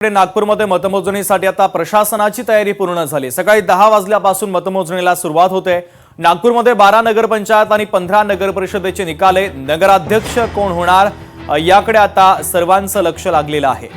नागपूरमध्ये मतमोजणीसाठी आता प्रशासनाची तयारी पूर्ण झाली। सकाळी 10 वाजल्यापासून मतमोजणीला सुरुवात होते। नागपूरमध्ये 12 नगरपंचायत आणि 15 नगरपरिषदेचे निकाल आहे। नगराध्यक्ष कोण होणार याकडे आता सर्वांचं लक्ष लागलेलं आहे।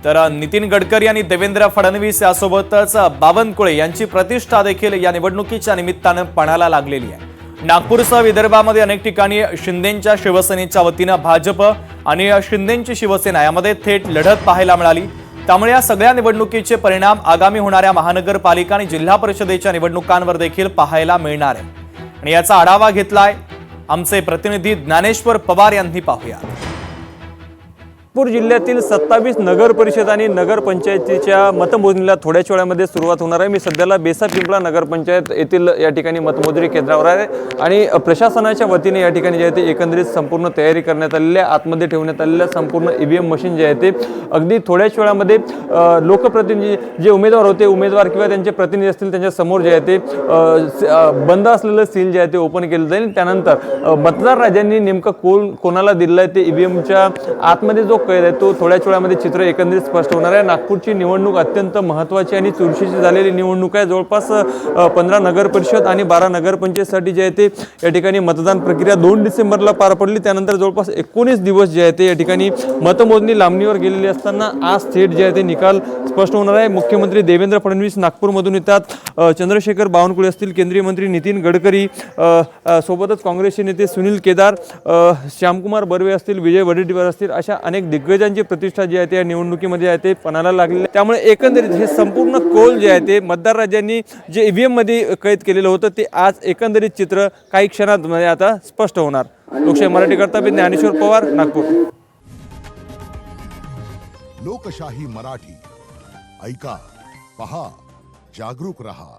तर नितीन गडकरी आणि देवेंद्र फडणवीस यासोबतच बावनकुळे यांची प्रतिष्ठा देखील या निवडणुकीच्या निमित्ताने पणाला लागलेली आहे। नागपूरसह विदर्भामध्ये अनेक ठिकाणी शिंदेंच्या शिवसेनेच्या वतीने भाजप आणि शिंदेंची शिवसेना यामध्ये थेट लढत पाहायला मिळाली। त्यामुळे या सगळ्या निवडणुकीचे परिणाम आगामी होणाऱ्या महानगरपालिका आणि जिल्हा परिषदेच्या निवडणुकांवर देखील पाहायला मिळणार आहे आणि याचा आढावा घेतलाय आमचे प्रतिनिधी ज्ञानेश्वर पवार यांनी। पाहूया। नागपूर जिल्ह्यातील 27 नगर परिषद आणि नगर पंचायतीच्या मतमोजणीला थोड्याच वेळामध्ये सुरुवात होणार आहे। मी सध्याला बेसा पिंपळा नगरपंचायत येथील या ठिकाणी मतमोजणी केंद्रावर आहे आणि प्रशासनाच्या वतीने या ठिकाणी जे आहे ते एकंदरीत संपूर्ण तयारी करण्यात आलेली आहे। आतमध्ये ठेवण्यात आलेल्या संपूर्ण ईव्हीएम मशीन जे आहे ते अगदी थोड्याच वेळामध्ये लोकप्रतिनिधी जे उमेदवार होते उमेदवार किंवा त्यांचे प्रतिनिधी असतील त्यांच्या समोर जे आहे ते बंद असलेलं सील जे आहे ते ओपन केलं जाईल। त्यानंतर मतदार राजांनी नेमकं कोणाला दिलं आहे ते ईव्हीएमच्या आतमध्ये जो कैद आहे तो थोड्याच वेळामध्ये चित्र एकंदरीत स्पष्ट होणार आहे। नागपूरची निवडणूक अत्यंत महत्त्वाची आणि चुरशीची झालेली निवडणूक आहे। जवळपास 15 नगर परिषद आणि 12 नगरपंचायतीसाठी जे आहे ते या ठिकाणी मतदान प्रक्रिया 2 डिसेंबरला पार पडली। त्यानंतर जवळपास 19 दिवस जे आहे ते या ठिकाणी मतमोजणी लांबणीवर गेलेली असताना आज थेट जे आहे ते निकाल स्पष्ट होणार आहे। मुख्यमंत्री देवेंद्र फडणवीस नागपूरमधून येतात। चंद्रशेखर बावनकुळे असतील, केंद्रीय मंत्री नितीन गडकरी, सोबतच काँग्रेसचे नेते सुनील केदार, श्यामकुमार बर्वे असतील, विजय वडेट्टीवार असतील, अशा अनेक दिग्गजांची प्रतिष्ठा जी आहे ते या निवडणुकीमध्ये आहे ते पणाला लागलेली आहे। त्यामुळे एकंदरीत हे संपूर्ण कौल जे आहे ते मतदार राजांनी जे ईव्हीएम मध्ये कैद केलेलं होतं ते आज एकंदरीत चित्र काही क्षणात आता स्पष्ट होणार। लोकशाही मराठी करता ज्ञानेश्वर पवार, नागपूर। लोकशाही मराठी ऐका, पहा, जागरूक रहा।